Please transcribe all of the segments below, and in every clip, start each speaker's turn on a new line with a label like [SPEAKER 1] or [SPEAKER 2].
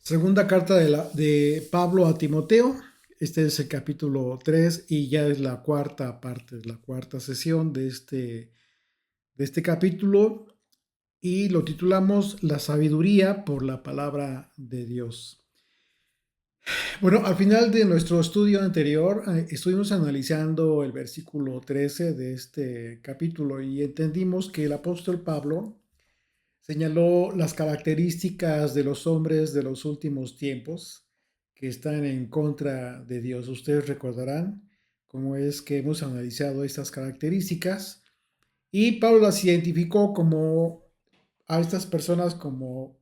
[SPEAKER 1] Segunda carta de Pablo a Timoteo. Este es el capítulo 3 y ya es la cuarta parte, la cuarta sesión de este capítulo y lo titulamos La sabiduría por la palabra de Dios. Bueno, al final de nuestro estudio anterior estuvimos analizando el versículo 13 de este capítulo y entendimos que el apóstol Pablo señaló las características de los hombres de los últimos tiempos que están en contra de Dios. Ustedes recordarán cómo es que hemos analizado estas características y Pablo las identificó como a estas personas como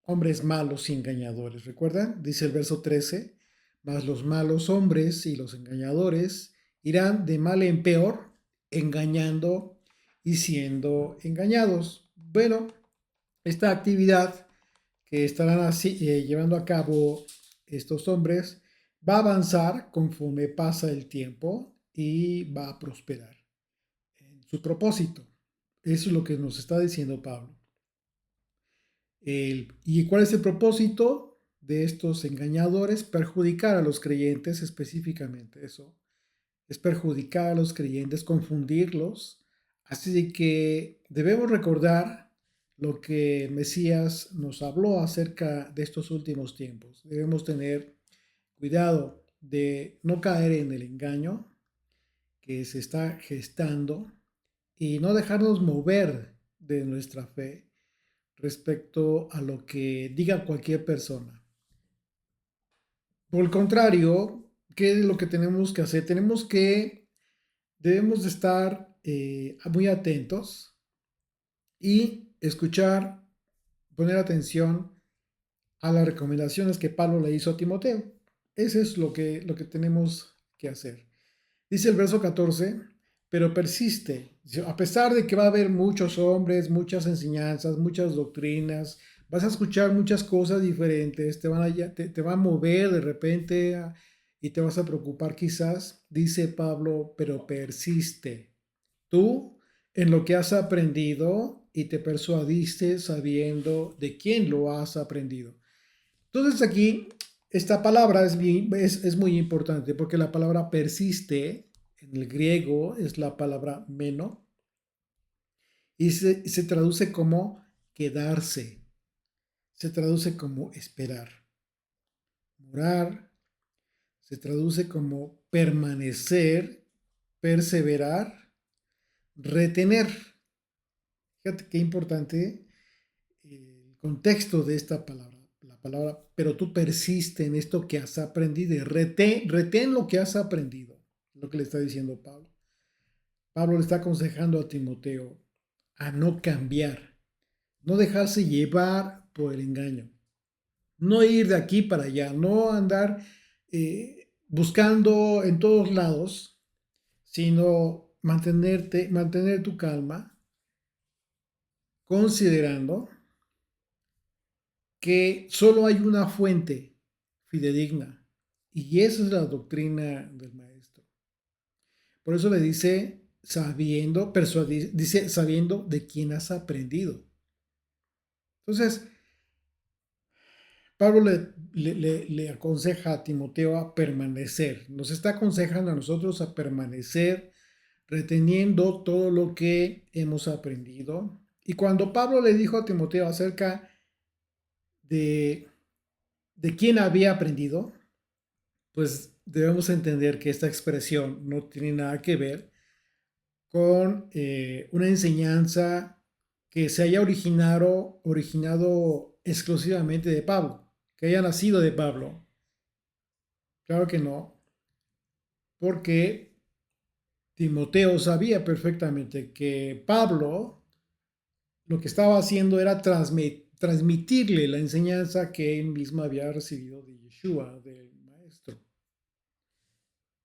[SPEAKER 1] hombres malos y engañadores. ¿Recuerdan? Dice el verso 13, mas los malos hombres y los engañadores irán de mal en peor, engañando y siendo engañados. Bueno, esta actividad que estarán llevando a cabo estos hombres va a avanzar conforme pasa el tiempo y va a prosperar en su propósito. Eso es lo que nos está diciendo Pablo. ¿Y cuál es el propósito de estos engañadores? Perjudicar a los creyentes, específicamente eso. Es perjudicar a los creyentes, confundirlos. Así de que debemos recordar lo que Mesías nos habló acerca de estos últimos tiempos. Debemos tener cuidado de no caer en el engaño que se está gestando y no dejarnos mover de nuestra fe respecto a lo que diga cualquier persona. Por el contrario, ¿qué es lo que tenemos que hacer? Debemos de estar muy atentos y escuchar, poner atención a las recomendaciones que Pablo le hizo a Timoteo. Eso es lo que tenemos que hacer. Dice el verso 14, pero persiste, a pesar de que va a haber muchos hombres, muchas enseñanzas, muchas doctrinas, vas a escuchar muchas cosas diferentes, te va a mover de repente y te vas a preocupar quizás, dice Pablo, pero persiste tú en lo que has aprendido y te persuadiste sabiendo de quién lo has aprendido. Entonces aquí esta palabra es muy importante porque la palabra persiste en el griego es la palabra meno y se traduce como quedarse, se traduce como esperar, morar, se traduce como permanecer, perseverar, retener. Fíjate qué importante el contexto de esta palabra. La palabra, pero tú persiste en esto que has aprendido y retén lo que has aprendido. Lo que le está diciendo Pablo. Pablo le está aconsejando a Timoteo a no cambiar, no dejarse llevar por el engaño, no ir de aquí para allá, no andar buscando en todos lados, sino mantener tu calma, considerando que solo hay una fuente fidedigna y esa es la doctrina del maestro. Por eso le dice sabiendo, dice sabiendo de quién has aprendido. Entonces, Pablo le aconseja a Timoteo a permanecer, nos está aconsejando a nosotros a permanecer reteniendo todo lo que hemos aprendido. Y cuando Pablo le dijo a Timoteo acerca de, de quién había aprendido, pues debemos entender que esta expresión no tiene nada que ver con una enseñanza que se haya originado exclusivamente de Pablo, que haya nacido de Pablo. Claro que no, porque Timoteo sabía perfectamente que Pablo lo que estaba haciendo era transmitirle la enseñanza que él mismo había recibido de Yeshua, del maestro.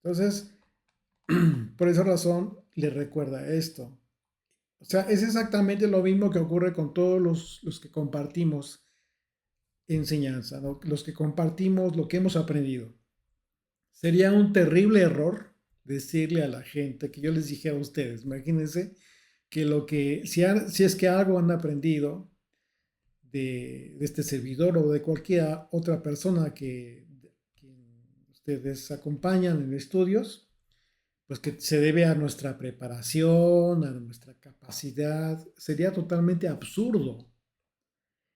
[SPEAKER 1] Entonces, por esa razón le recuerda esto. O sea, es exactamente lo mismo que ocurre con todos los que compartimos enseñanza, ¿no? Los que compartimos lo que hemos aprendido. Sería un terrible error decirle a la gente que yo les dijera a ustedes, imagínense que si es que algo han aprendido de este servidor o de cualquier otra persona que ustedes acompañan en estudios, pues que se debe a nuestra preparación, a nuestra capacidad. Sería totalmente absurdo.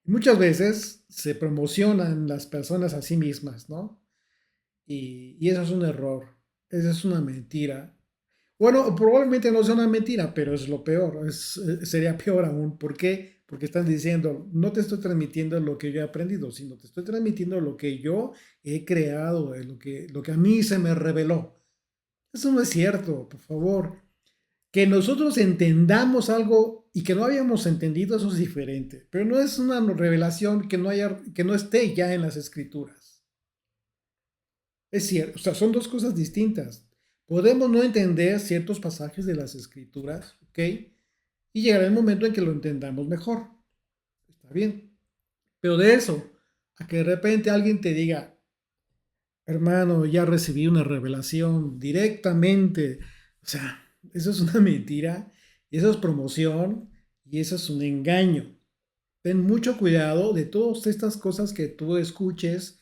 [SPEAKER 1] Muchas veces se promocionan las personas a sí mismas, ¿no? Y eso es un error, eso es una mentira. Bueno, probablemente no sea una mentira, pero es lo peor, sería peor aún. ¿Por qué? Porque están diciendo, no te estoy transmitiendo lo que yo he aprendido, sino te estoy transmitiendo lo que yo he creado, lo que a mí se me reveló. Eso no es cierto, por favor. Que nosotros entendamos algo y que no habíamos entendido, eso es diferente. Pero no es una revelación que no esté ya en las escrituras. Es cierto, o sea, son dos cosas distintas. Podemos no entender ciertos pasajes de las escrituras, ¿ok? Y llegará el momento en que lo entendamos mejor. Está bien. Pero de eso, a que de repente alguien te diga, hermano, ya recibí una revelación directamente. O sea, eso es una mentira, y eso es promoción, y eso es un engaño. Ten mucho cuidado de todas estas cosas que tú escuches.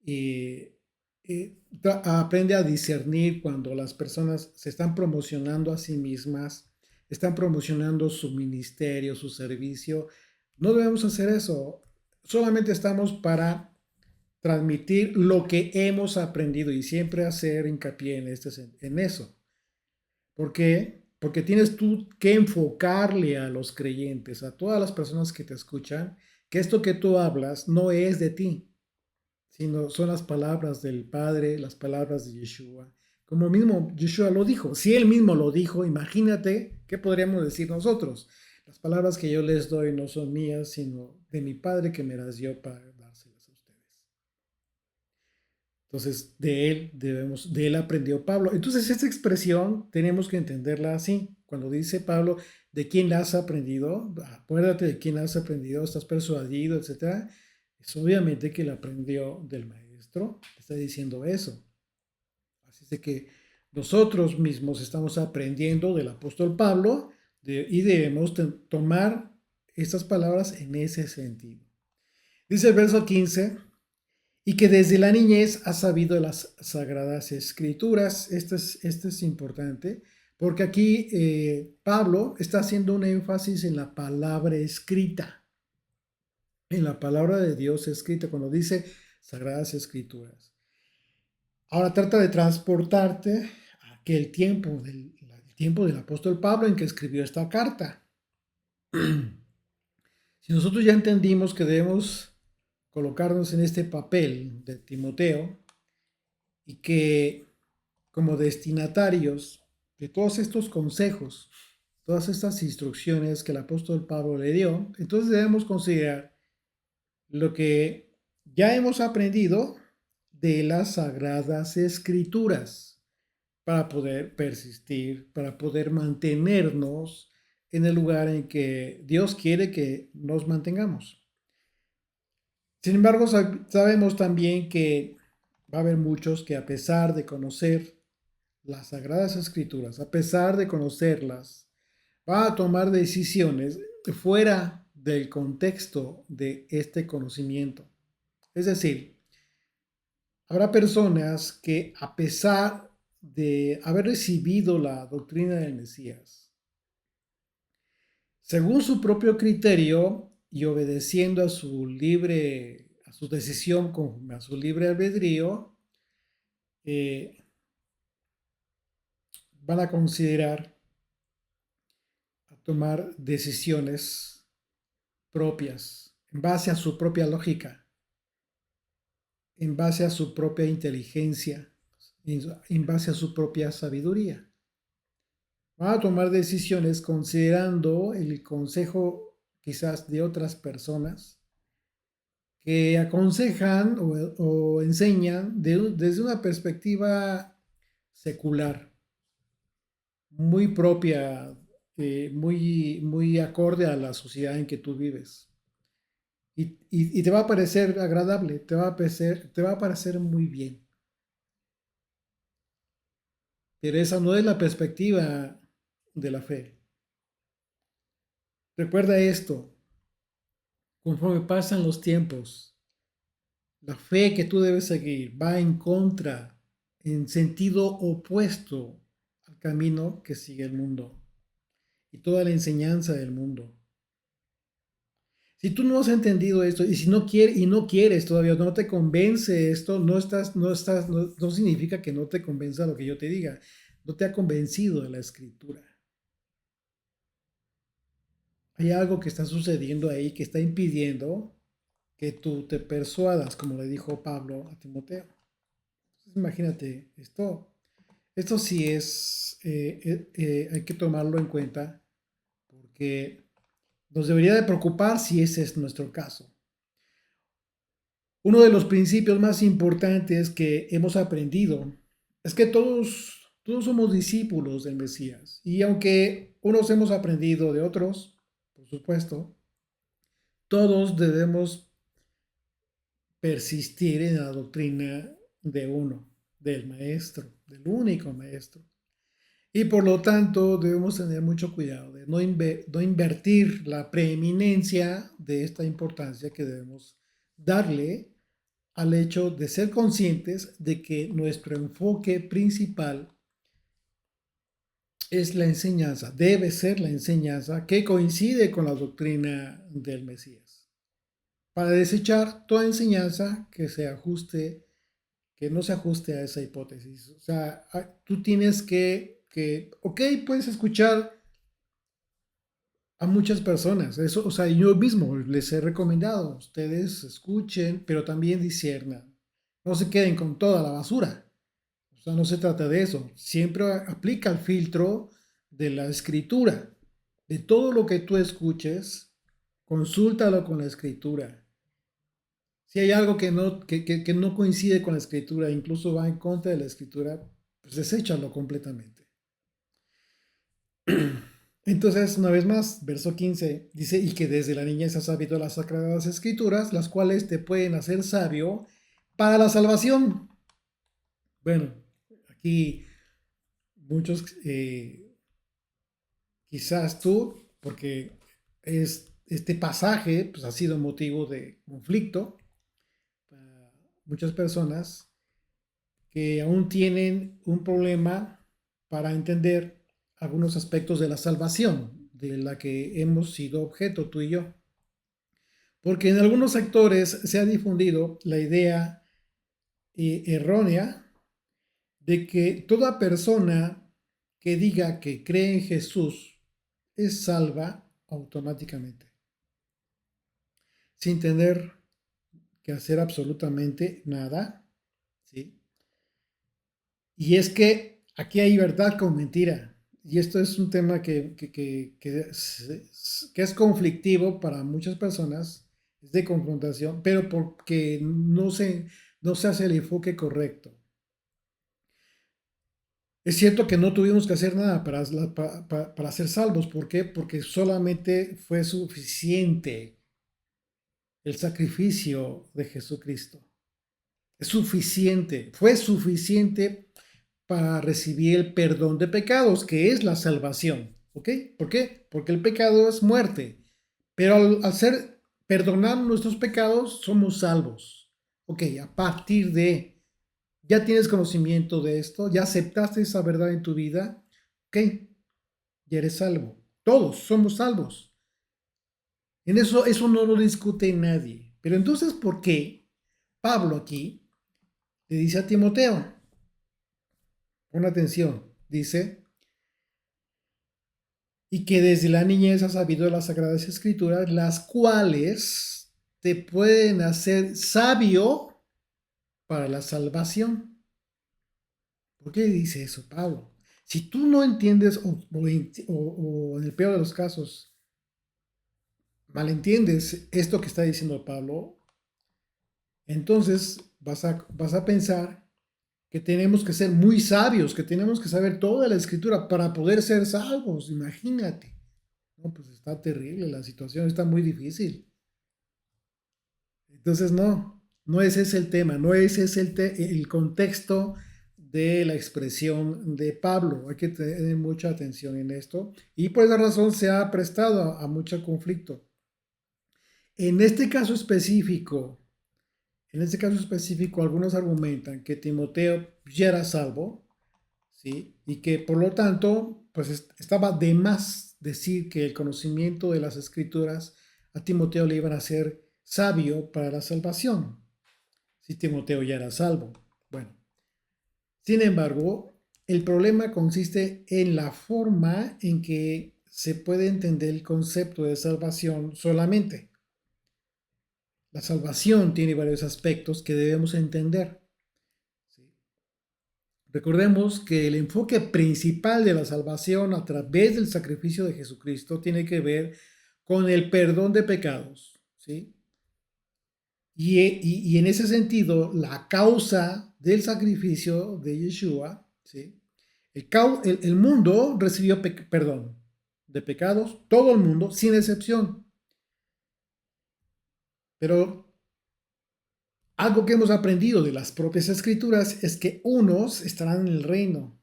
[SPEAKER 1] eh, Aprende a discernir cuando las personas se están promocionando a sí mismas, están promocionando su ministerio, su servicio. No debemos hacer eso. Solamente estamos para transmitir lo que hemos aprendido y siempre hacer hincapié en eso. ¿Por qué? Porque tienes tú que enfocarle a los creyentes, a todas las personas que te escuchan, que esto que tú hablas no es de ti, sino son las palabras del Padre, las palabras de Yeshua. Como mismo Yeshua lo dijo, si él mismo lo dijo, imagínate qué podríamos decir nosotros. Las palabras que yo les doy no son mías, sino de mi Padre que me las dio para dárselas a ustedes. Entonces, de él aprendió Pablo. Entonces, esta expresión tenemos que entenderla así. Cuando dice Pablo, ¿de quién la has aprendido? Acuérdate de quién la has aprendido, estás persuadido, etcétera. Es obviamente que la aprendió del maestro. Está diciendo eso. Así es de que nosotros mismos estamos aprendiendo del apóstol Pablo y debemos tomar estas palabras en ese sentido. Dice el verso 15 y que desde la niñez ha sabido las sagradas escrituras. Esto es importante porque aquí Pablo está haciendo un énfasis en la palabra escrita, en la palabra de Dios escrita, cuando dice sagradas escrituras. Ahora trata de transportarte a aquel tiempo, el tiempo del apóstol Pablo en que escribió esta carta. Si nosotros ya entendimos que debemos colocarnos en este papel de Timoteo, y que como destinatarios de todos estos consejos, todas estas instrucciones que el apóstol Pablo le dio, entonces debemos considerar lo que ya hemos aprendido de las sagradas escrituras para poder persistir, para poder mantenernos en el lugar en que Dios quiere que nos mantengamos. Sin embargo, sabemos también que va a haber muchos que a pesar de conocer las Sagradas Escrituras, a pesar de conocerlas, va a tomar decisiones fuera del contexto de este conocimiento. Es decir, habrá personas que a pesar de haber recibido la doctrina del Mesías, según su propio criterio y obedeciendo a su decisión, a su libre albedrío, eh, van a considerar a tomar decisiones propias, en base a su propia lógica, en base a su propia inteligencia, en base a su propia sabiduría. Van a tomar decisiones considerando el consejo quizás de otras personas que aconsejan o enseñan desde una perspectiva secular, muy propia, muy acorde a la sociedad en que tú vives. Y te va a parecer agradable, te va a parecer muy bien. Pero esa no es la perspectiva de la fe. Recuerda esto, conforme pasan los tiempos, la fe que tú debes seguir va en contra, en sentido opuesto al camino que sigue el mundo y toda la enseñanza del mundo. Si tú no has entendido esto y si no quieres y no quieres todavía, no te convence esto, no significa que no te convenza lo que yo te diga. No te ha convencido de la escritura. Hay algo que está sucediendo ahí que está impidiendo que tú te persuadas, como le dijo Pablo a Timoteo. Entonces, imagínate, esto sí hay que tomarlo en cuenta porque nos debería de preocupar si ese es nuestro caso. Uno de los principios más importantes que hemos aprendido es que todos somos discípulos del Mesías. Y aunque unos hemos aprendido de otros, por supuesto, todos debemos persistir en la doctrina de uno, del maestro, del único maestro. Y por lo tanto debemos tener mucho cuidado de no invertir la preeminencia de esta importancia que debemos darle al hecho de ser conscientes de que nuestro enfoque principal es la enseñanza, debe ser la enseñanza que coincide con la doctrina del Mesías, para desechar toda enseñanza que no se ajuste a esa hipótesis. O sea, tú tienes ok, puedes escuchar a muchas personas, eso, o sea, yo mismo les he recomendado, ustedes escuchen, pero también disciernan, no se queden con toda la basura. O sea, no se trata de eso. Siempre aplica el filtro de la escritura. De todo lo que tú escuches, consúltalo con la escritura. Si hay algo que no coincide con la escritura, incluso va en contra de la escritura, pues deséchalo completamente. Entonces, una vez más, verso 15 dice, y que desde la niñez has sabido las sagradas escrituras, las cuales te pueden hacer sabio para la salvación. Bueno, aquí muchos, quizás tú, porque este pasaje pues, ha sido motivo de conflicto para muchas personas que aún tienen un problema para entender algunos aspectos de la salvación de la que hemos sido objeto tú y yo. Porque en algunos sectores se ha difundido la idea errónea de que toda persona que diga que cree en Jesús es salva automáticamente, sin tener que hacer absolutamente nada, ¿sí? Y es que aquí hay verdad con mentira, y esto es un tema que es conflictivo para muchas personas, es de confrontación, pero porque no se hace el enfoque correcto. Es cierto que no tuvimos que hacer nada para ser salvos. ¿Por qué? Porque solamente fue suficiente el sacrificio de Jesucristo. Es suficiente, fue suficiente para recibir el perdón de pecados, que es la salvación. ¿Ok? ¿Por qué? Porque el pecado es muerte. Pero al ser perdonar nuestros pecados, somos salvos. Ok, a partir de, ya tienes conocimiento de esto, ya aceptaste esa verdad en tu vida, ok, ya eres salvo. Todos somos salvos. Eso no lo discute nadie. Pero entonces, ¿por qué Pablo aquí le dice a Timoteo? Pon atención, dice, y que desde la niñez has sabido las sagradas escrituras, las cuales te pueden hacer sabio para la salvación. ¿Por qué dice eso, Pablo? Si tú no entiendes o en el peor de los casos malentiendes esto que está diciendo Pablo, entonces vas a pensar que tenemos que ser muy sabios, que tenemos que saber toda la escritura para poder ser salvos, imagínate. No, pues está terrible, la situación está muy difícil. Entonces, no ese es el tema, no ese es el contexto de la expresión de Pablo. Hay que tener mucha atención en esto y por esa razón se ha prestado a mucho conflicto. En este caso específico, algunos argumentan que Timoteo ya era salvo, ¿sí? Y que por lo tanto, pues estaba de más decir que el conocimiento de las escrituras a Timoteo le iban a ser sabio para la salvación, si Timoteo ya era salvo. Bueno, sin embargo, el problema consiste en la forma en que se puede entender el concepto de salvación solamente. La salvación tiene varios aspectos que debemos entender. Recordemos que el enfoque principal de la salvación a través del sacrificio de Jesucristo tiene que ver con el perdón de pecados, ¿sí? Y en ese sentido, la causa del sacrificio de Yeshua, ¿sí? El mundo recibió perdón de pecados, todo el mundo, sin excepción. Pero algo que hemos aprendido de las propias escrituras es que unos estarán en el reino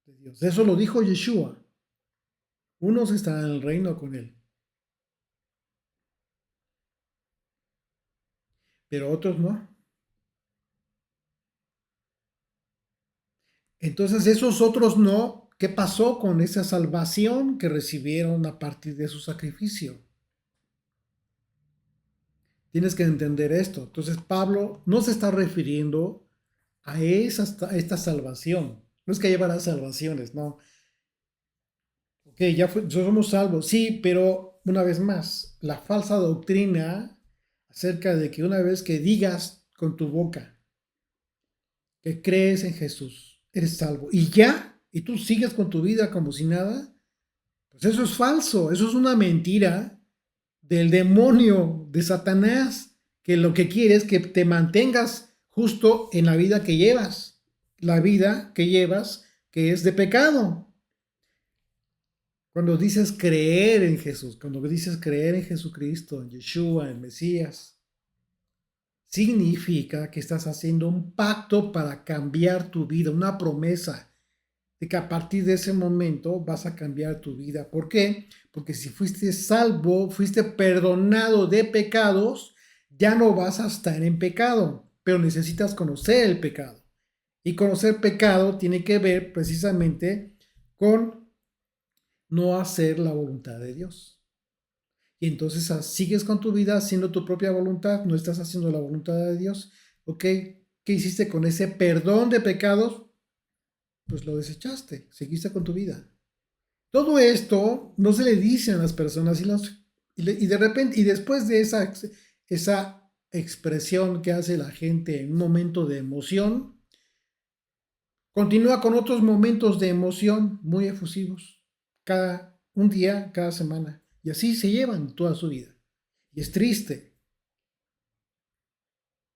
[SPEAKER 1] de Dios. Eso lo dijo Yeshua. Unos estarán en el reino con él, pero otros no. Entonces, esos otros no, ¿qué pasó con esa salvación que recibieron a partir de su sacrificio? Tienes que entender esto. Entonces, Pablo no se está refiriendo a esta salvación. No es que llevará salvaciones, no. Ok, somos salvos, sí, pero una vez más, la falsa doctrina acerca de que una vez que digas con tu boca que crees en Jesús, eres salvo, y ya, y tú sigues con tu vida como si nada, pues eso es falso, eso es una mentira del demonio, de Satanás, que lo que quiere es que te mantengas justo en la vida que llevas, la vida que llevas que es de pecado. Cuando dices creer en Jesús, cuando dices creer en Jesucristo, en Yeshua, en Mesías, significa que estás haciendo un pacto para cambiar tu vida, una promesa de que a partir de ese momento vas a cambiar tu vida. ¿Por qué? Porque si fuiste salvo, fuiste perdonado de pecados, ya no vas a estar en pecado, pero necesitas conocer el pecado. Y conocer pecado tiene que ver precisamente con no hacer la voluntad de Dios. Y entonces sigues con tu vida haciendo tu propia voluntad, no estás haciendo la voluntad de Dios. ¿Ok? ¿Qué hiciste con ese perdón de pecados? Pues lo desechaste, seguiste con tu vida. Todo esto no se le dice a las personas y de repente, y después de esa expresión que hace la gente en un momento de emoción, continúa con otros momentos de emoción muy efusivos, un día, cada semana. Y así se llevan toda su vida. Y es triste.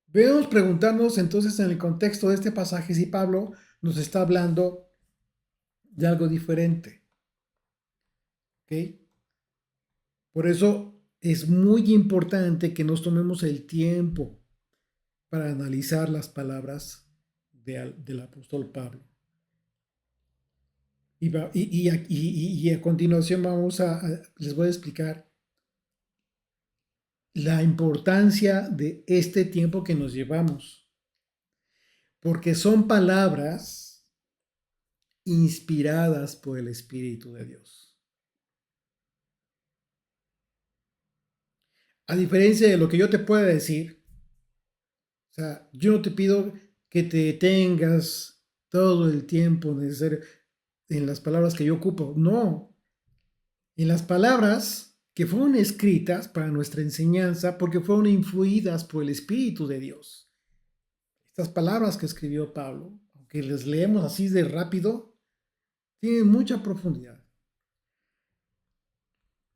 [SPEAKER 1] Debemos preguntarnos entonces en el contexto de este pasaje si Pablo nos está hablando de algo diferente. ¿Ok? Por eso es muy importante que nos tomemos el tiempo para analizar las palabras del apóstol Pablo. Y a continuación les voy a explicar la importancia de este tiempo que nos llevamos, porque son palabras inspiradas por el Espíritu de Dios. A diferencia de lo que yo te pueda decir, o sea, yo no te pido que te detengas todo el tiempo necesario en las palabras que yo ocupo, no, en las palabras que fueron escritas para nuestra enseñanza porque fueron influidas por el Espíritu de Dios. Estas palabras que escribió Pablo, aunque les leemos así de rápido, tienen mucha profundidad.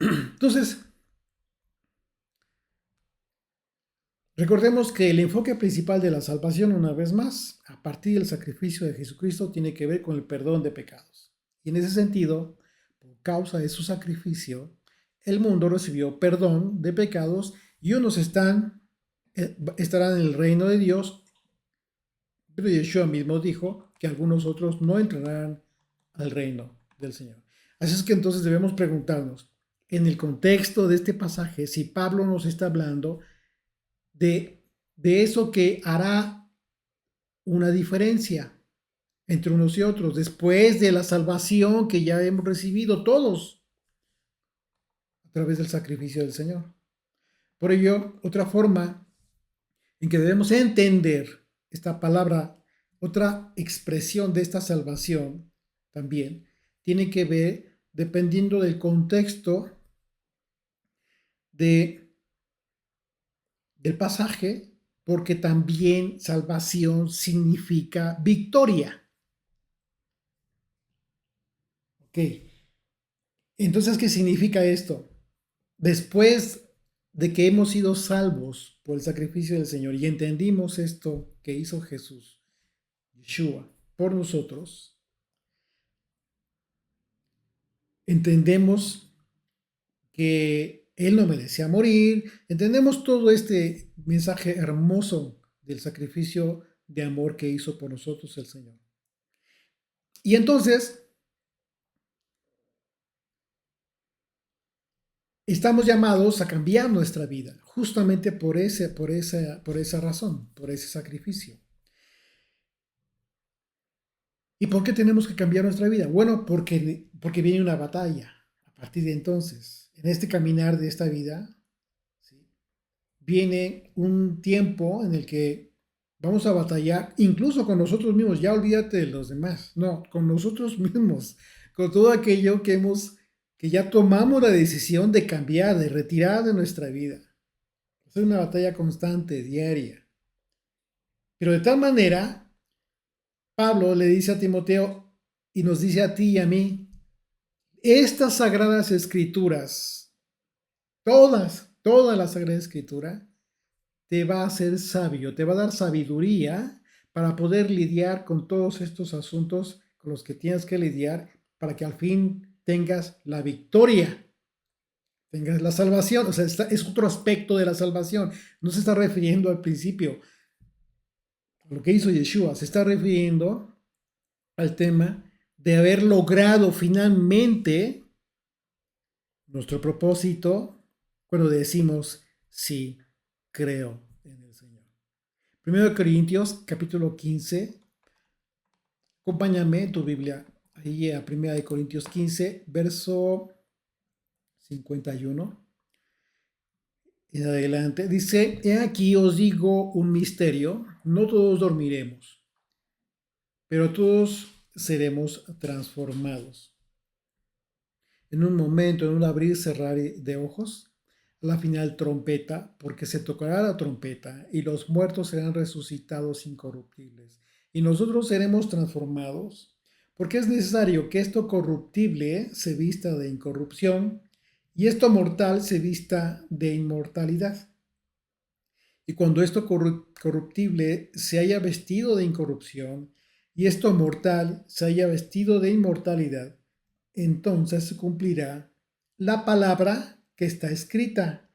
[SPEAKER 1] Entonces, recordemos que el enfoque principal de la salvación, una vez más, a partir del sacrificio de Jesucristo, tiene que ver con el perdón de pecados. Y en ese sentido, por causa de su sacrificio, el mundo recibió perdón de pecados y unos estarán en el reino de Dios, pero Yeshua mismo dijo que algunos otros no entrarán al reino del Señor. Así es que entonces debemos preguntarnos, en el contexto de este pasaje, si Pablo nos está hablando de eso que hará una diferencia entre unos y otros, después de la salvación que ya hemos recibido todos a través del sacrificio del Señor. Por ello, otra forma en que debemos entender esta palabra, otra expresión de esta salvación también, tiene que ver, dependiendo del contexto del pasaje, porque también salvación significa victoria. Ok, entonces, ¿qué significa esto? Después de que hemos sido salvos por el sacrificio del Señor y entendimos esto que hizo Jesús, Yeshua, por nosotros, entendemos que Él no merecía morir, entendemos todo este mensaje hermoso del sacrificio de amor que hizo por nosotros el Señor. Y entonces estamos llamados a cambiar nuestra vida, justamente por esa razón, por ese sacrificio. ¿Y por qué tenemos que cambiar nuestra vida? Bueno, porque viene una batalla. A partir de entonces, en este caminar de esta vida, ¿sí?, viene un tiempo en el que vamos a batallar, incluso con nosotros mismos. Ya olvídate de los demás. No, con nosotros mismos, con todo aquello que ya tomamos la decisión de cambiar, de retirar de nuestra vida. Es una batalla constante, diaria. Pero de tal manera, Pablo le dice a Timoteo y nos dice a ti y a mí, estas sagradas escrituras, toda la sagrada escritura, te va a hacer sabio, te va a dar sabiduría para poder lidiar con todos estos asuntos con los que tienes que lidiar para que al fin tengas la victoria, tengas la salvación. O sea, es otro aspecto de la salvación. No se está refiriendo al principio a lo que hizo Yeshua, se está refiriendo al tema de haber logrado finalmente nuestro propósito cuando decimos sí, creo en el Señor. 1 Corintios capítulo 15. Acompáñame en tu Biblia ahí a 1 Corintios 15, verso 51 en adelante. Dice, he aquí os digo un misterio, no todos dormiremos, pero todos seremos transformados. En un momento, en un abrir y cerrar de ojos, a la final trompeta, porque se tocará la trompeta y los muertos serán resucitados incorruptibles y nosotros seremos transformados, porque es necesario que esto corruptible se vista de incorrupción y esto mortal se vista de inmortalidad. Y cuando esto corruptible se haya vestido de incorrupción y esto mortal se haya vestido de inmortalidad, entonces se cumplirá la palabra que está escrita.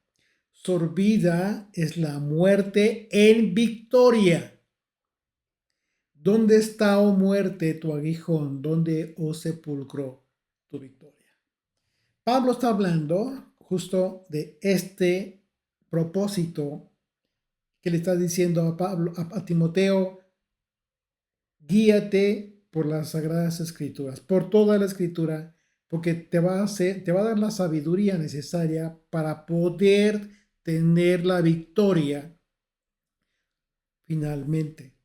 [SPEAKER 1] Sorbida es la muerte en victoria. ¿Dónde está, oh muerte, tu aguijón? ¿Dónde, oh sepulcro, tu victoria? Pablo está hablando justo de este propósito que le está diciendo a Pablo, a Timoteo, guíate por las sagradas escrituras, por toda la escritura, porque te va a dar la sabiduría necesaria para poder tener la victoria finalmente.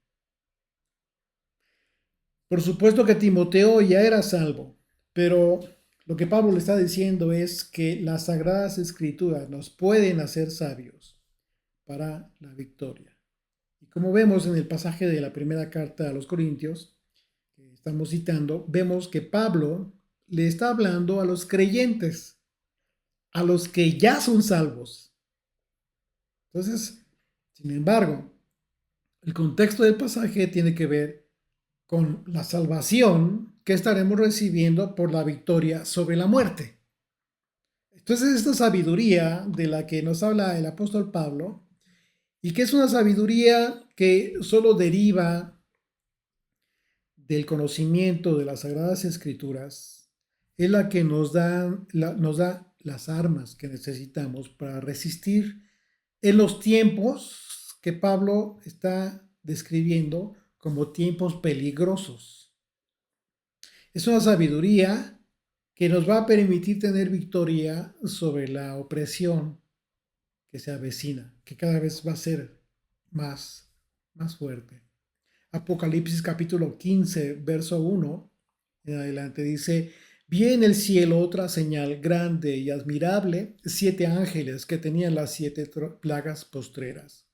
[SPEAKER 1] Por supuesto que Timoteo ya era salvo, pero lo que Pablo le está diciendo es que las sagradas escrituras nos pueden hacer sabios para la victoria. Y como vemos en el pasaje de la primera carta a los Corintios, que estamos citando, vemos que Pablo le está hablando a los creyentes, a los que ya son salvos. Entonces, sin embargo, el contexto del pasaje tiene que ver con la salvación que estaremos recibiendo por la victoria sobre la muerte. Entonces, esta sabiduría de la que nos habla el apóstol Pablo, y que es una sabiduría que solo deriva del conocimiento de las Sagradas Escrituras, es la que nos da las armas que necesitamos para resistir en los tiempos que Pablo está describiendo como tiempos peligrosos. Es una sabiduría que nos va a permitir tener victoria sobre la opresión que se avecina, que cada vez va a ser más fuerte. Apocalipsis capítulo 15, verso 1 en adelante dice: vi en el cielo otra señal grande y admirable, 7 ángeles que tenían las 7 plagas postreras,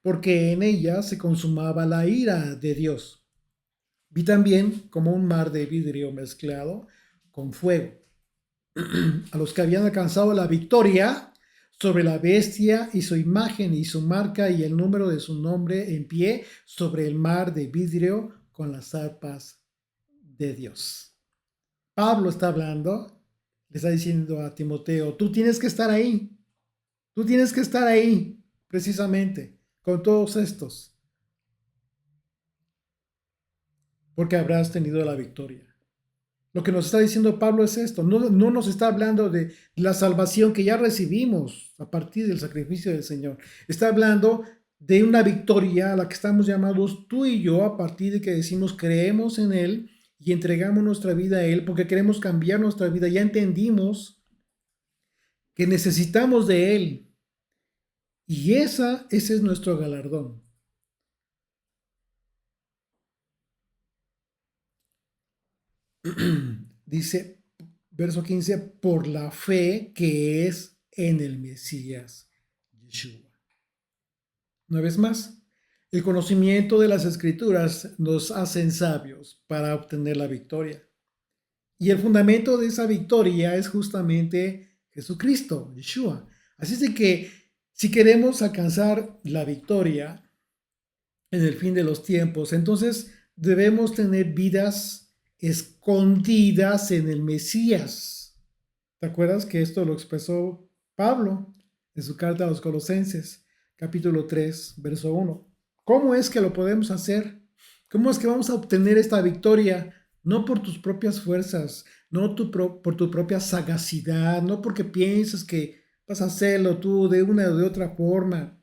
[SPEAKER 1] porque en ellas se consumaba la ira de Dios. Vi también como un mar de vidrio mezclado con fuego, a los que habían alcanzado la victoria sobre la bestia y su imagen y su marca y el número de su nombre en pie sobre el mar de vidrio con las arpas de Dios. Pablo está hablando, le está diciendo a Timoteo: tú tienes que estar ahí, tú tienes que estar ahí, precisamente, con todos estos, porque habrás tenido la victoria. Lo que nos está diciendo Pablo es esto: no nos está hablando de la salvación que ya recibimos a partir del sacrificio del Señor. Está hablando de una victoria a la que estamos llamados tú y yo a partir de que decimos creemos en Él y entregamos nuestra vida a Él porque queremos cambiar nuestra vida. Ya entendimos que necesitamos de Él y ese es nuestro galardón. Dice, verso 15, por la fe que es en el Mesías Yeshua. Una vez más, el conocimiento de las Escrituras nos hacen sabios para obtener la victoria. Y el fundamento de esa victoria es justamente Jesucristo, Yeshua. Así es de que si queremos alcanzar la victoria en el fin de los tiempos, entonces debemos tener vidas escondidas en el Mesías. ¿Te acuerdas que esto lo expresó Pablo en su carta a los Colosenses, capítulo 3, verso 1? ¿Cómo es que lo podemos hacer? ¿Cómo es que vamos a obtener esta victoria? No por tus propias fuerzas, no por tu propia sagacidad, no porque pienses que vas a hacerlo tú de una o de otra forma.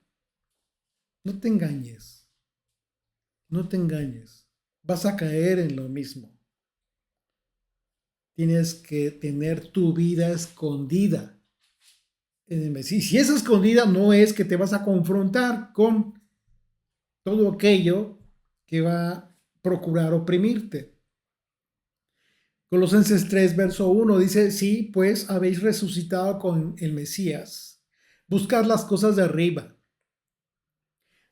[SPEAKER 1] No te engañes, no te engañes. Vas a caer en lo mismo. Tienes que tener tu vida escondida en el Mesías. Si es escondida, no es que te vas a confrontar con todo aquello que va a procurar oprimirte. Colosenses 3, verso 1 dice: sí, pues habéis resucitado con el Mesías. Buscad las cosas de arriba,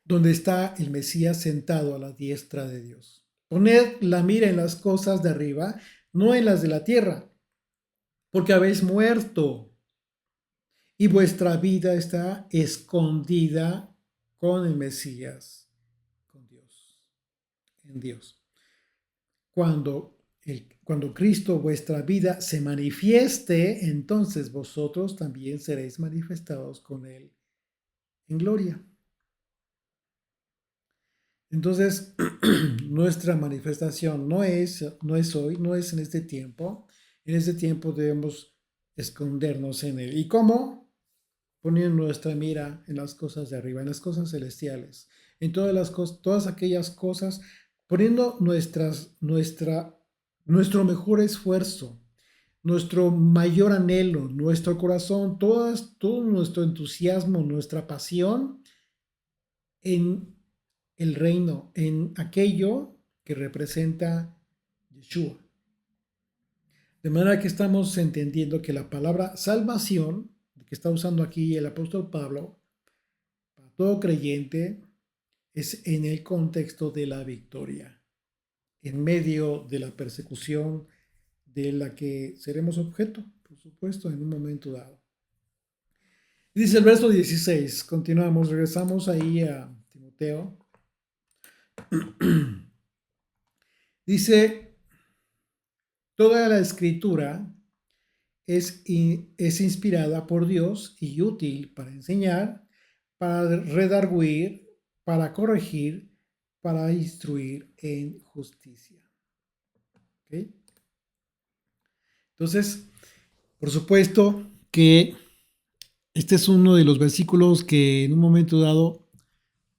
[SPEAKER 1] donde está el Mesías sentado a la diestra de Dios. Poned la mira en las cosas de arriba, no en las de la tierra, porque habéis muerto y vuestra vida está escondida con el Mesías, con Dios, en Dios. Cuando Cristo vuestra vida se manifieste, entonces vosotros también seréis manifestados con Él en gloria. Entonces, nuestra manifestación no es hoy, no es en este tiempo. En este tiempo debemos escondernos en Él. ¿Y cómo? Poniendo nuestra mira en las cosas de arriba, en las cosas celestiales, en todas aquellas cosas, poniendo nuestro mejor esfuerzo, nuestro mayor anhelo, nuestro corazón, todo nuestro entusiasmo, nuestra pasión en el reino, en aquello que representa Yeshua. De manera que estamos entendiendo que la palabra salvación, que está usando aquí el apóstol Pablo, para todo creyente, es en el contexto de la victoria, en medio de la persecución de la que seremos objeto, por supuesto, en un momento dado. Dice el verso 16, continuamos, regresamos ahí a Timoteo. Dice, toda la escritura es inspirada por Dios y útil para enseñar, para redarguir, para corregir, para instruir en justicia. ¿Okay? Entonces, por supuesto, que este es uno de los versículos que en un momento dado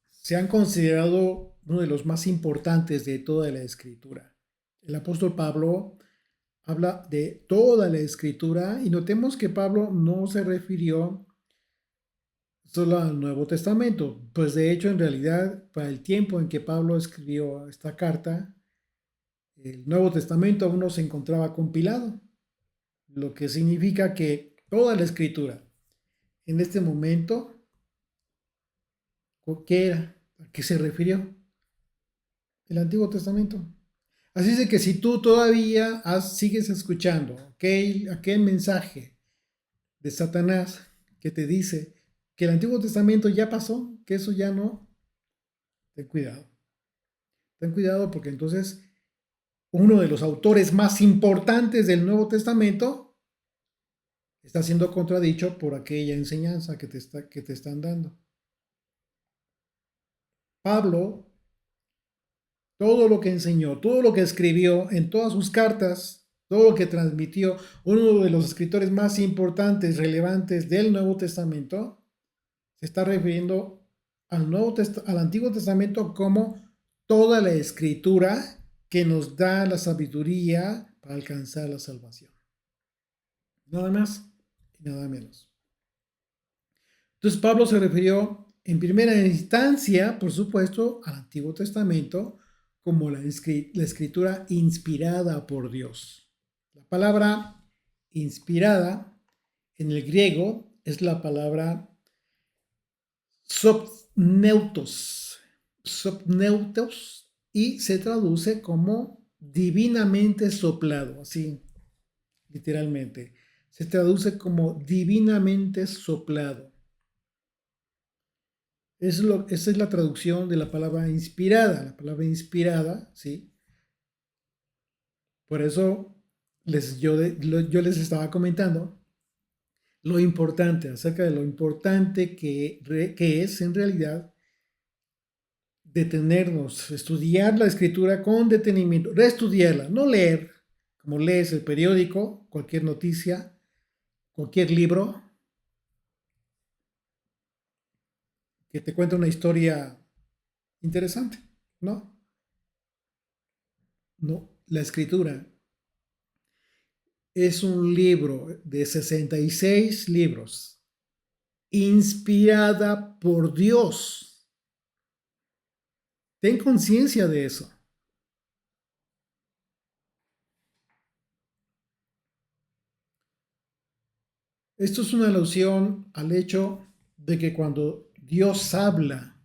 [SPEAKER 1] se han considerado uno de los más importantes de toda la escritura. El apóstol Pablo habla de toda la escritura y notemos que Pablo no se refirió solo al Nuevo Testamento, pues de hecho en realidad para el tiempo en que Pablo escribió esta carta, el Nuevo Testamento aún no se encontraba compilado, lo que significa que toda la escritura en este momento, ¿qué era? ¿A qué se refirió? El Antiguo Testamento. Así es de que si tú todavía sigues escuchando aquel mensaje de Satanás que te dice que el Antiguo Testamento ya pasó, que eso ya no, ten cuidado. Ten cuidado porque entonces uno de los autores más importantes del Nuevo Testamento está siendo contradicho por aquella enseñanza que te están dando. Pablo, todo lo que enseñó, todo lo que escribió en todas sus cartas, todo lo que transmitió, uno de los escritores más importantes, relevantes del Nuevo Testamento, se está refiriendo al Antiguo Testamento como toda la escritura que nos da la sabiduría para alcanzar la salvación. Nada más y nada menos. Entonces Pablo se refirió en primera instancia, por supuesto, al Antiguo Testamento como la escritura inspirada por Dios. La palabra inspirada en el griego es la palabra sopneutos, sopneutos, y se traduce como divinamente soplado, así literalmente. Se traduce como divinamente soplado. Esa es la traducción de la palabra inspirada. La palabra inspirada, ¿sí? Por eso yo les estaba comentando lo importante, acerca de lo importante que es en realidad detenernos, estudiar la escritura con detenimiento, reestudiarla, no leer como lees el periódico, cualquier noticia, cualquier libro que te cuenta una historia interesante, ¿no? No, la escritura es un libro de 66 libros, inspirada por Dios. Ten conciencia de eso. Esto es una alusión al hecho de que cuando Dios habla,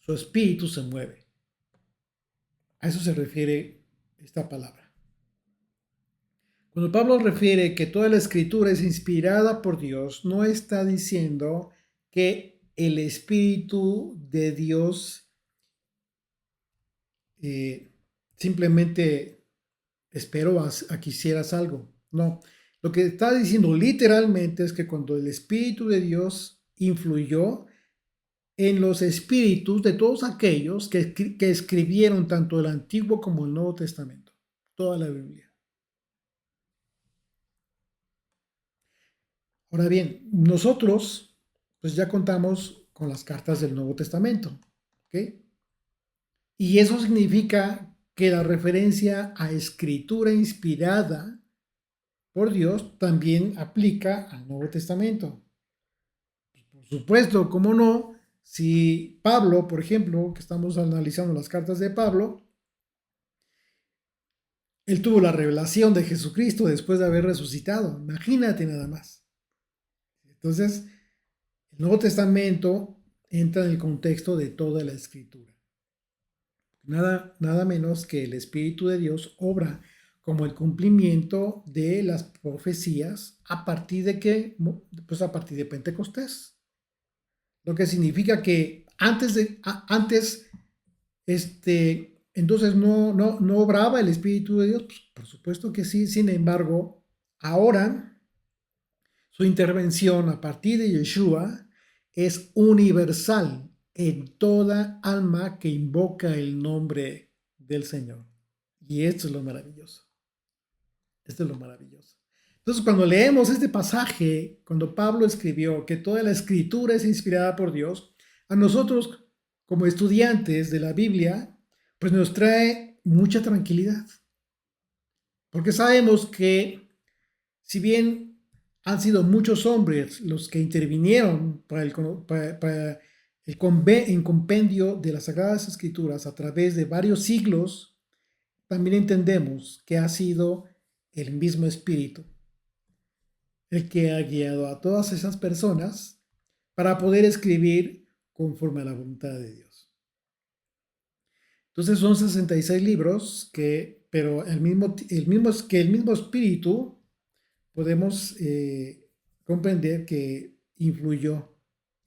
[SPEAKER 1] su espíritu se mueve. A eso se refiere esta palabra. Cuando Pablo refiere que toda la escritura es inspirada por Dios, no está diciendo que el Espíritu de Dios simplemente esperó a que hicieras algo. No, lo que está diciendo literalmente es que cuando el Espíritu de Dios influyó en los espíritus de todos aquellos que escribieron tanto el Antiguo como el Nuevo Testamento, toda la Biblia. Ahora bien, nosotros pues ya contamos con las cartas del Nuevo Testamento, ¿ok? Y eso significa que la referencia a escritura inspirada por Dios también aplica al Nuevo Testamento. Por supuesto, ¿cómo no? Si Pablo, por ejemplo, que estamos analizando las cartas de Pablo, él tuvo la revelación de Jesucristo después de haber resucitado. Imagínate nada más. Entonces, el Nuevo Testamento entra en el contexto de toda la escritura. Nada menos que el Espíritu de Dios obra como el cumplimiento de las profecías a partir de que, pues a partir de Pentecostés. Lo que significa que antes, entonces no obraba el Espíritu de Dios. Pues, por supuesto que sí. Sin embargo, ahora su intervención a partir de Yeshua es universal en toda alma que invoca el nombre del Señor. Y esto es lo maravilloso. Esto es lo maravilloso. Entonces, cuando leemos este pasaje, cuando Pablo escribió que toda la escritura es inspirada por Dios, a nosotros como estudiantes de la Biblia, pues nos trae mucha tranquilidad, porque sabemos que si bien han sido muchos hombres los que intervinieron para el compendio de las Sagradas Escrituras a través de varios siglos, también entendemos que ha sido el mismo Espíritu el que ha guiado a todas esas personas para poder escribir conforme a la voluntad de Dios. Entonces son 66 libros pero el mismo Espíritu podemos comprender que influyó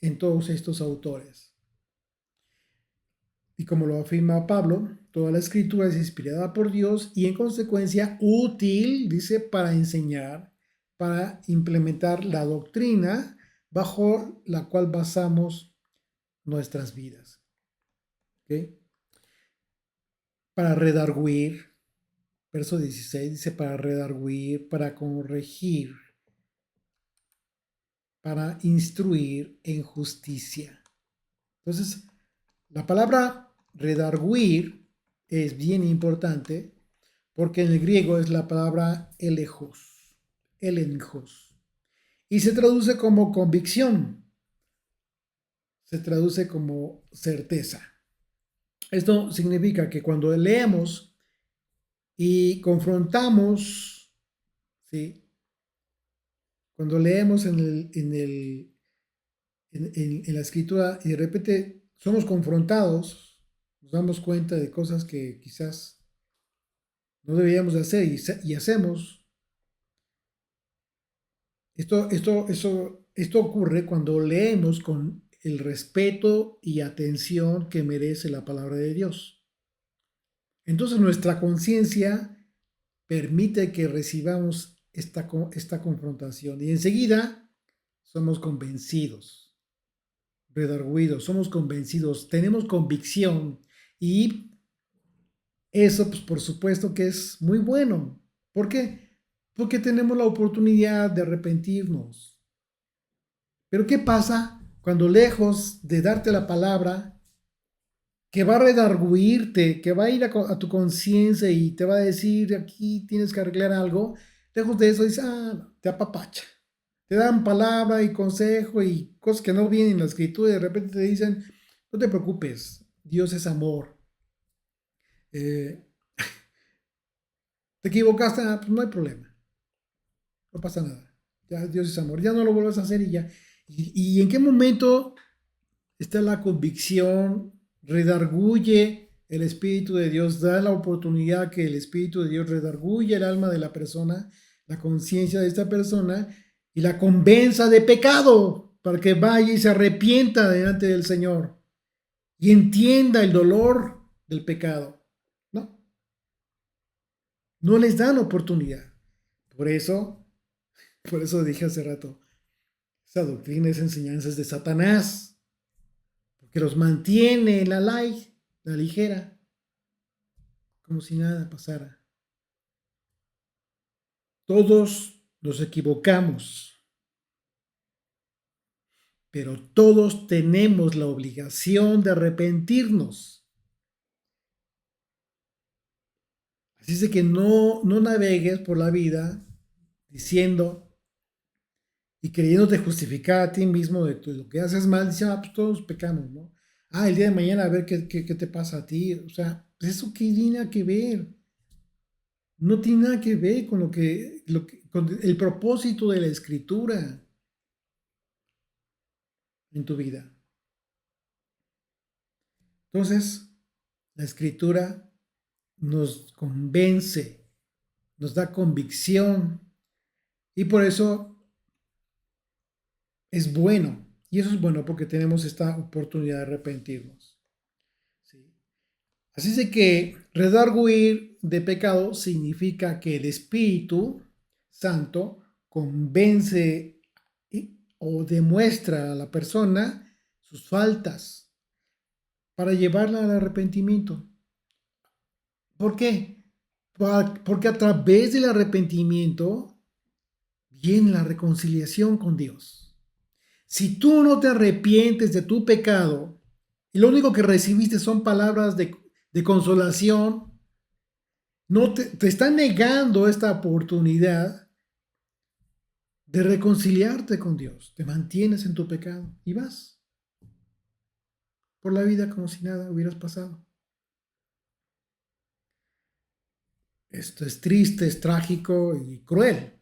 [SPEAKER 1] en todos estos autores. Y como lo afirma Pablo, toda la escritura es inspirada por Dios y en consecuencia útil, dice, para enseñar, para implementar la doctrina bajo la cual basamos nuestras vidas. ¿Okay? Para redarguir, verso 16 dice, para redarguir, para corregir, para instruir en justicia. Entonces, la palabra redarguir es bien importante porque en el griego es la palabra elenjos, y se traduce como convicción, se traduce como certeza. Esto significa que cuando leemos y confrontamos, ¿sí? Cuando leemos en la escritura y de repente somos confrontados, nos damos cuenta de cosas que quizás no deberíamos de hacer y hacemos. Esto ocurre cuando leemos con el respeto y atención que merece la palabra de Dios. Entonces nuestra conciencia permite que recibamos esta confrontación y enseguida somos convencidos, redarguidos, somos convencidos, tenemos convicción y eso pues por supuesto que es muy bueno. ¿Por qué? Porque tenemos la oportunidad de arrepentirnos. Pero ¿qué pasa cuando lejos de darte la palabra, que va a redarguirte, que va a ir a tu conciencia y te va a decir, aquí tienes que arreglar algo, lejos de eso dices, no, te apapacha. Te dan palabra y consejo y cosas que no vienen en la escritura y de repente te dicen, no te preocupes, Dios es amor. Eh, te equivocaste, pues no hay problema, no pasa nada. Ya Dios es amor, ya no lo vuelvas a hacer y ya. ¿Y en qué momento está la convicción, redarguye el Espíritu de Dios, da la oportunidad que el Espíritu de Dios redarguye el alma de la persona, la conciencia de esta persona y la convenza de pecado para que vaya y se arrepienta delante del Señor y entienda el dolor del pecado? No, no les dan oportunidad. Por eso, por eso dije hace rato, esa doctrina, esa enseñanza es de Satanás, porque los mantiene en la ligera, como si nada pasara. Todos nos equivocamos, pero todos tenemos la obligación de arrepentirnos. Así es de que no navegues por la vida diciendo y creyéndote justificar a ti mismo de lo que haces mal, diciendo, pues todos pecamos, ¿no? El día de mañana a ver qué te pasa a ti. O sea, pues eso qué tiene que ver. No tiene nada que ver con con el propósito de la escritura en tu vida. Entonces, la escritura nos convence, nos da convicción y por eso es bueno. Y eso es bueno porque tenemos esta oportunidad de arrepentirnos. ¿Sí? Así es de que redarguir de pecado significa que el Espíritu Santo convence o demuestra a la persona sus faltas para llevarla al arrepentimiento. ¿Por qué? Porque a través del arrepentimiento viene la reconciliación con Dios. Si tú no te arrepientes de tu pecado y lo único que recibiste son palabras de consolación, no te están negando esta oportunidad de reconciliarte con Dios. Te mantienes en tu pecado y vas por la vida como si nada hubieras pasado. Esto es triste, es trágico y cruel.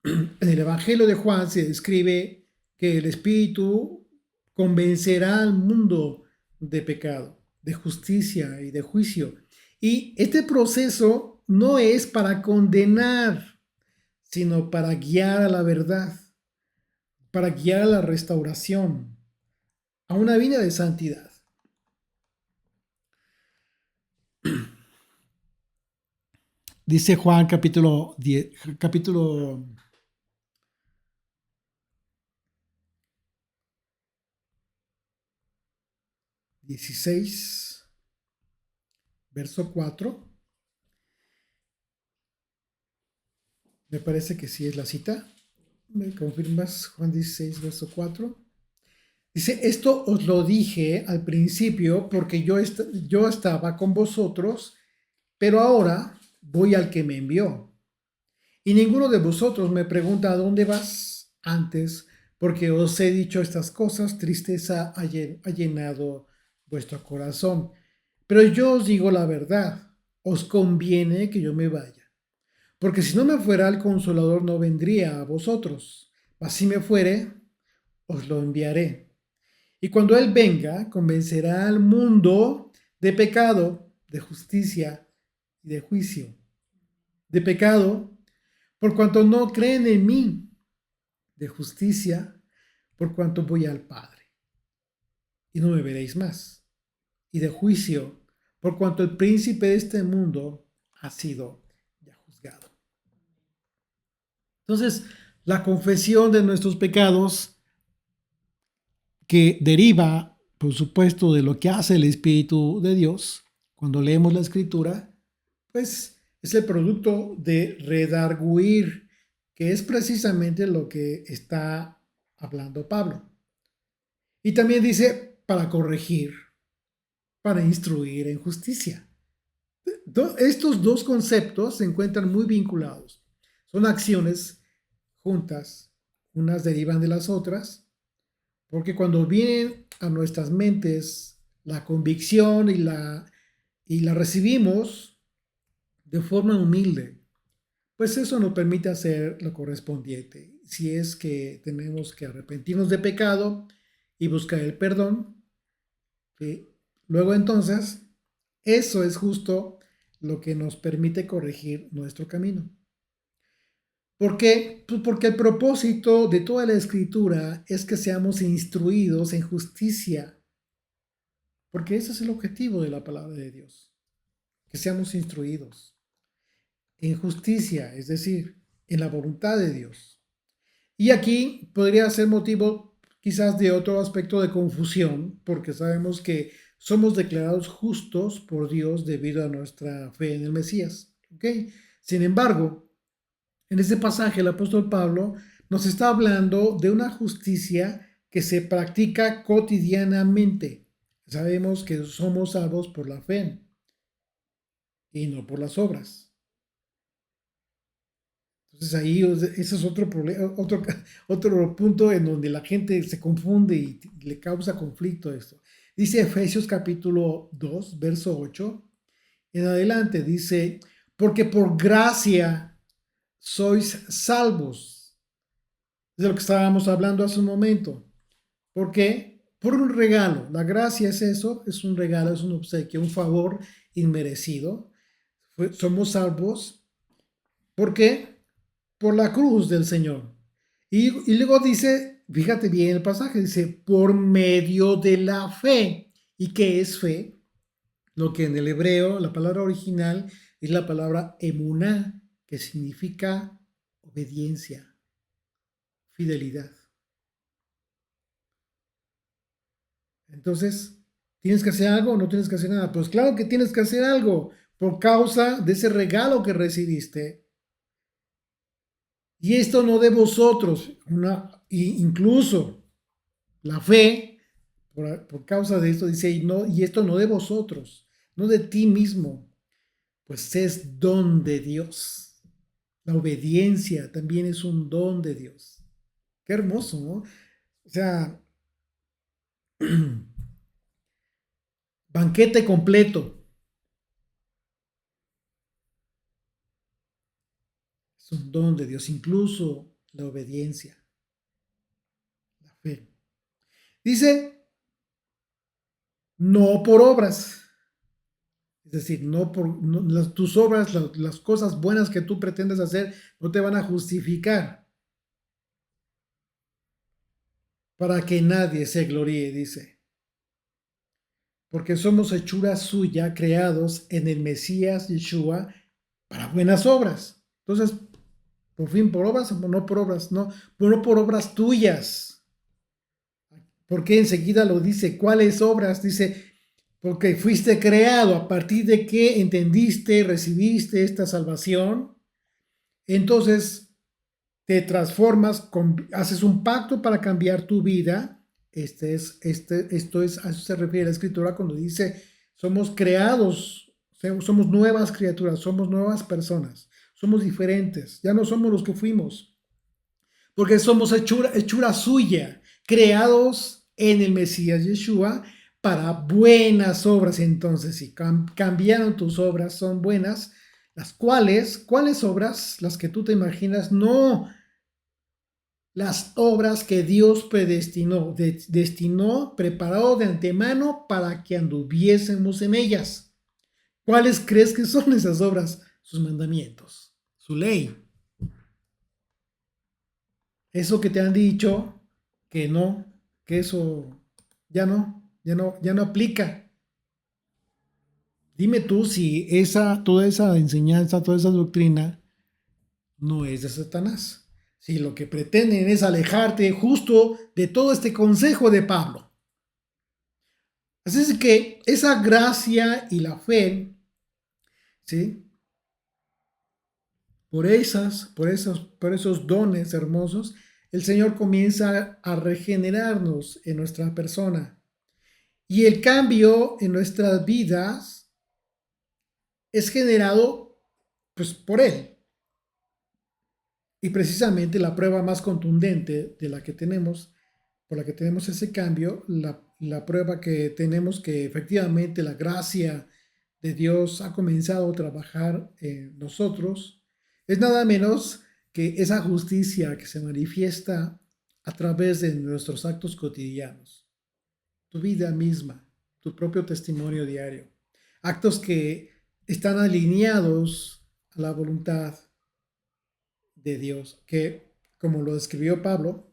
[SPEAKER 1] En el Evangelio de Juan se describe que el Espíritu convencerá al mundo de pecado, de justicia y de juicio. Y este proceso no es para condenar, sino para guiar a la verdad, para guiar a la restauración, a una vida de santidad. Dice Juan capítulo 10, capítulo 16, verso 4. Me parece que sí es la cita. ¿Me confirmas? Juan 16, verso 4. Dice, esto os lo dije al principio porque yo estaba con vosotros, pero ahora voy al que me envió. Y ninguno de vosotros me pregunta a dónde vas antes, porque os he dicho estas cosas, tristeza ha llenado vuestro corazón. Pero yo os digo la verdad, os conviene que yo me vaya. Porque si no me fuera, el Consolador no vendría a vosotros. Mas si me fuere, os lo enviaré. Y cuando Él venga, convencerá al mundo de pecado, de justicia y de juicio. De pecado, por cuanto no creen en mí. De justicia, por cuanto voy al Padre. Y no me veréis más. Y de juicio, por cuanto el príncipe de este mundo ha sido ya juzgado. Entonces, la confesión de nuestros pecados, que deriva, por supuesto, de lo que hace el Espíritu de Dios, cuando leemos la Escritura, pues es el producto de redarguir, que es precisamente lo que está hablando Pablo. Y también dice para corregir, para instruir en justicia. Estos dos conceptos se encuentran muy vinculados. Son acciones juntas, unas derivan de las otras, porque cuando vienen a nuestras mentes la convicción y la recibimos de forma humilde, pues eso nos permite hacer lo correspondiente. Si es que tenemos que arrepentirnos de pecado y buscar el perdón, ¿sí? Luego entonces, eso es justo lo que nos permite corregir nuestro camino. ¿Por qué? Pues porque el propósito de toda la escritura es que seamos instruidos en justicia. Porque ese es el objetivo de la palabra de Dios. Que seamos instruidos en justicia, es decir, en la voluntad de Dios. Y aquí podría ser motivo quizás de otro aspecto de confusión, porque sabemos que somos declarados justos por Dios debido a nuestra fe en el Mesías. ¿Ok? Sin embargo, en este pasaje el apóstol Pablo nos está hablando de una justicia que se practica cotidianamente. Sabemos que somos salvos por la fe y no por las obras. Entonces ahí ese es otro problema, otro punto en donde la gente se confunde y le causa conflicto esto. Dice Efesios capítulo 2, verso 8. En adelante dice, porque por gracia sois salvos. Es de lo que estábamos hablando hace un momento. ¿Por qué? Por un regalo. La gracia es eso, es un regalo, es un obsequio, un favor inmerecido. Somos salvos. ¿Por qué? Por la cruz del Señor. Y luego dice, fíjate bien el pasaje, dice, por medio de la fe. ¿Y qué es fe? Lo que en el hebreo, la palabra original es la palabra emuná, que significa obediencia, fidelidad. Entonces, ¿tienes que hacer algo o no tienes que hacer nada? Pues claro que tienes que hacer algo por causa de ese regalo que recibiste. Y esto no de vosotros, incluso la fe, por causa de esto, dice, y esto no de vosotros, no de ti mismo, pues es don de Dios. La obediencia también es un don de Dios. Qué hermoso, ¿no? O sea, banquete completo. Es un don de Dios, incluso la obediencia, la fe. Dice, no por obras. Es decir, tus obras, las cosas buenas que tú pretendes hacer, no te van a justificar para que nadie se gloríe, dice. Porque somos hechura suya, creados en el Mesías Yeshua para buenas obras. Entonces, por fin, por obras o no por obras, no por obras tuyas. Porque enseguida lo dice, ¿cuáles obras? Dice, porque fuiste creado a partir de que entendiste, recibiste esta salvación. Entonces te transformas, haces un pacto para cambiar tu vida. Esto es, a eso se refiere la escritura cuando dice, somos creados, somos nuevas criaturas, somos nuevas personas, somos diferentes, ya no somos los que fuimos, porque somos hechura suya, creados en el Mesías Yeshua para buenas obras. Entonces, si cambiaron tus obras, son buenas, ¿cuáles obras? Las que tú te imaginas, no las obras que Dios predestinó, destinó, preparado de antemano para que anduviésemos en ellas. ¿Cuáles crees que son esas obras? Sus mandamientos, su ley. Eso que te han dicho que no, que eso ya no aplica. Dime tú si toda esa enseñanza, toda esa doctrina no es de Satanás. Si lo que pretenden es alejarte justo de todo este consejo de Pablo. Así es que esa gracia y la fe, ¿sí? Por esos dones hermosos, el Señor comienza a regenerarnos en nuestra persona. Y el cambio en nuestras vidas es generado pues por Él. Y precisamente la prueba más contundente de la que tenemos, por la que tenemos ese cambio, la prueba que tenemos que efectivamente la gracia de Dios ha comenzado a trabajar en nosotros, es nada menos que esa justicia que se manifiesta a través de nuestros actos cotidianos, tu vida misma, tu propio testimonio diario, actos que están alineados a la voluntad de Dios, que como lo describió Pablo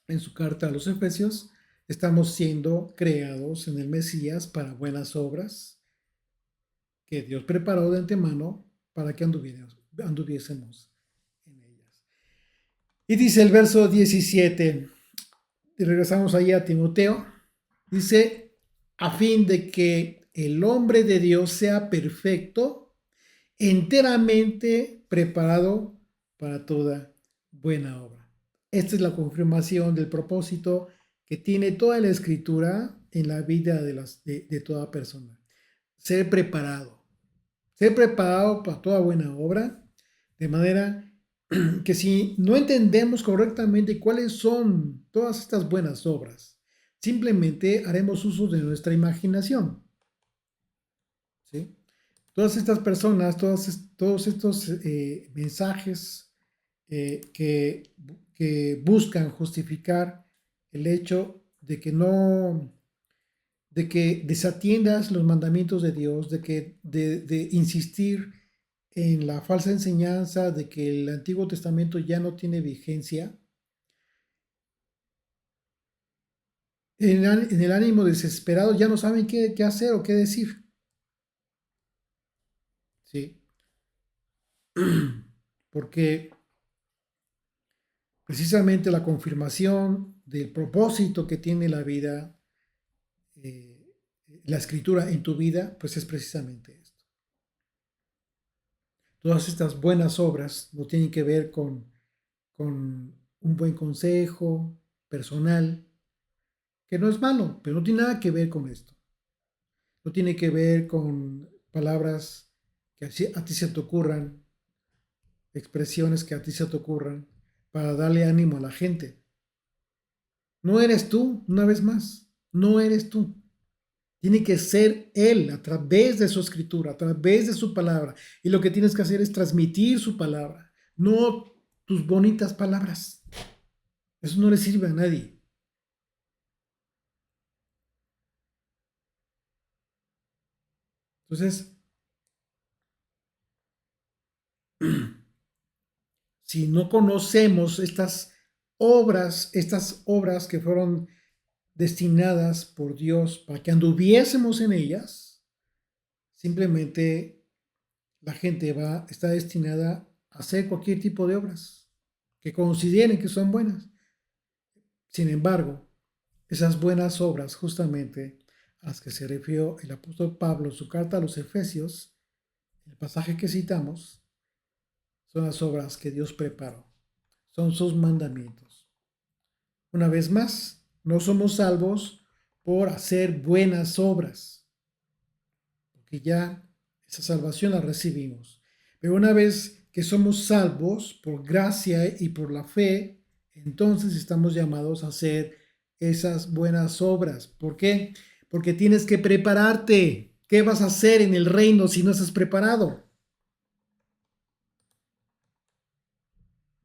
[SPEAKER 1] en su carta a los Efesios, estamos siendo creados en el Mesías para buenas obras que Dios preparó de antemano para que anduviésemos en ellas. Y dice el verso 17, y regresamos ahí a Timoteo, dice, a fin de que el hombre de Dios sea perfecto, enteramente preparado para toda buena obra. Esta es la confirmación del propósito que tiene toda la escritura en la vida de toda persona. Ser preparado. Ser preparado para toda buena obra, de manera que si no entendemos correctamente cuáles son todas estas buenas obras, simplemente haremos uso de nuestra imaginación. ¿Sí? Todas estas personas, todos estos mensajes que buscan justificar el hecho de que no, de que desatiendas los mandamientos de Dios, de insistir en la falsa enseñanza de que el Antiguo Testamento ya no tiene vigencia, en el ánimo desesperado ya no saben qué hacer o qué decir. ¿Sí? Porque precisamente la confirmación del propósito que tiene la vida, eh, la escritura en tu vida, pues es precisamente esto. Todas estas buenas obras no tienen que ver con con un buen consejo personal, que no es malo, pero no tiene nada que ver con esto. No tiene que ver con palabras que a ti se te ocurran, expresiones que a ti se te ocurran, para darle ánimo a la gente. No eres tú, una vez más, no eres tú. Tiene que ser Él a través de su escritura, a través de su palabra. Y lo que tienes que hacer es transmitir su palabra, no tus bonitas palabras. Eso no le sirve a nadie. Entonces, si no conocemos estas obras que fueron destinadas por Dios para que anduviésemos en ellas, simplemente la gente está destinada a hacer cualquier tipo de obras que consideren que son buenas. Sin embargo, esas buenas obras, justamente a las que se refirió el apóstol Pablo en su carta a los Efesios, el pasaje que citamos, son las obras que Dios preparó, son sus mandamientos. Una vez más, no somos salvos por hacer buenas obras, porque ya esa salvación la recibimos. Pero una vez que somos salvos por gracia y por la fe, entonces estamos llamados a hacer esas buenas obras. ¿Por qué? Porque tienes que prepararte. ¿Qué vas a hacer en el reino si no estás preparado?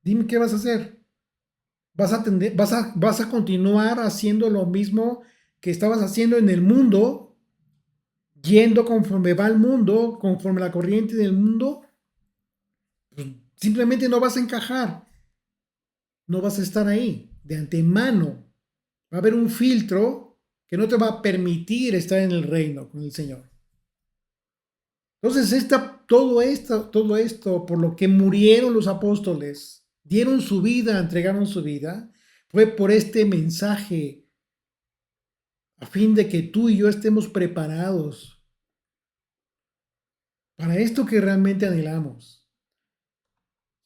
[SPEAKER 1] Dime qué vas a hacer. ¿Vas a continuar haciendo lo mismo que estabas haciendo en el mundo, yendo conforme va el mundo, conforme la corriente del mundo? Pues simplemente no vas a encajar, no vas a estar ahí. De antemano va a haber un filtro que no te va a permitir estar en el reino con el Señor. Entonces, todo esto por lo que murieron los apóstoles, dieron su vida, entregaron su vida, fue por este mensaje, a fin de que tú y yo estemos preparados para esto que realmente anhelamos.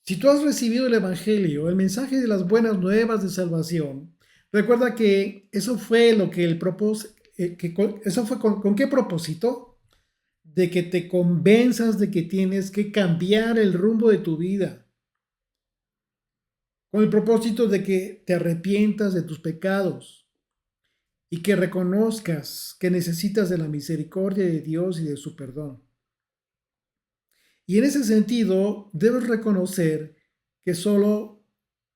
[SPEAKER 1] Si tú has recibido el Evangelio, el mensaje de las buenas nuevas de salvación, recuerda que eso fue lo que el propósito, eso fue con qué propósito, de que te convenzas de que tienes que cambiar el rumbo de tu vida, con el propósito de que te arrepientas de tus pecados y que reconozcas que necesitas de la misericordia de Dios y de su perdón. Y en ese sentido, debes reconocer que solo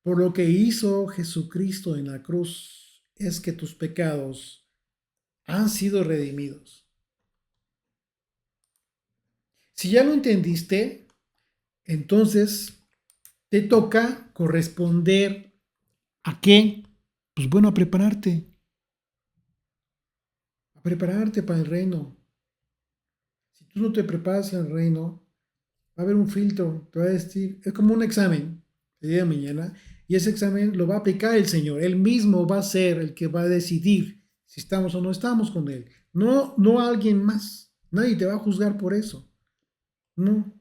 [SPEAKER 1] por lo que hizo Jesucristo en la cruz es que tus pecados han sido redimidos. Si ya lo entendiste, entonces te toca corresponder a qué? Pues bueno, a prepararte para el reino. Si tú no te preparas en el reino, va a haber un filtro, te va a decir, es como un examen el día de mañana, y ese examen lo va a aplicar el Señor. Él mismo va a ser el que va a decidir si estamos o no estamos con Él. No, no alguien más. Nadie te va a juzgar por eso. No.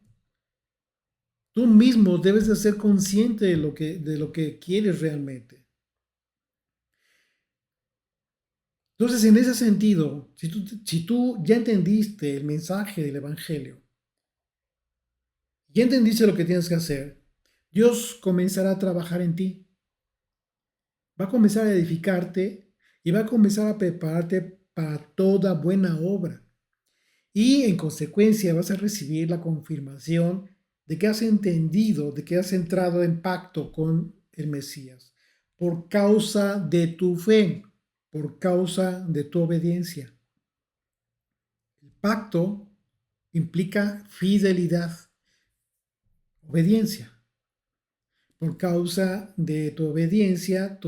[SPEAKER 1] Tú mismo debes de ser consciente de lo que quieres realmente. Entonces, en ese sentido, si tú ya entendiste el mensaje del Evangelio, ya entendiste lo que tienes que hacer, Dios comenzará a trabajar en ti. Va a comenzar a edificarte y va a comenzar a prepararte para toda buena obra. Y en consecuencia vas a recibir la confirmación de que has entendido, de que has entrado en pacto con el Mesías por causa de tu fe, por causa de tu obediencia. El pacto implica fidelidad, obediencia. Por causa de tu obediencia,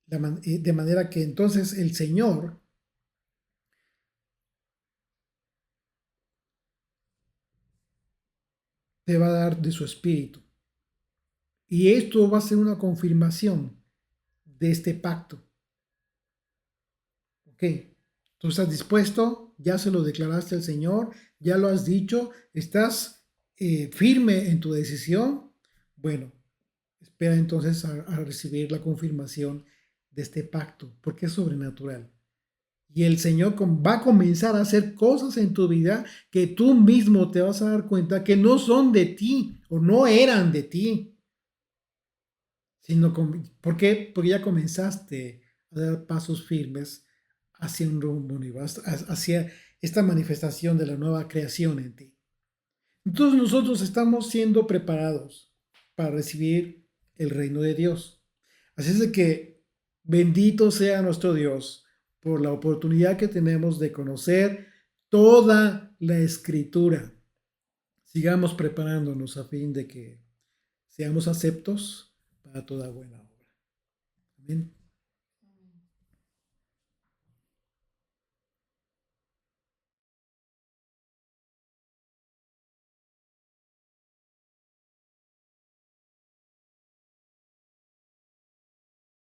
[SPEAKER 1] de manera que entonces el Señor te va a dar de su espíritu. Y esto va a ser una confirmación de este pacto. ¿Ok? ¿Tú estás dispuesto? ¿Ya se lo declaraste al Señor? ¿Ya lo has dicho? ¿Estás firme en tu decisión? Bueno, Espera entonces a recibir la confirmación de este pacto, porque es sobrenatural. Y el Señor va a comenzar a hacer cosas en tu vida que tú mismo te vas a dar cuenta que no son de ti o no eran de ti, sino ¿por qué? Porque ya comenzaste a dar pasos firmes hacia un rumbo nuevo, hacia esta manifestación de la nueva creación en ti. Entonces nosotros estamos siendo preparados para recibir el reino de Dios. Así es de que bendito sea nuestro Dios por la oportunidad que tenemos de conocer toda la escritura. Sigamos preparándonos a fin de que seamos aceptos para toda buena obra. Amén.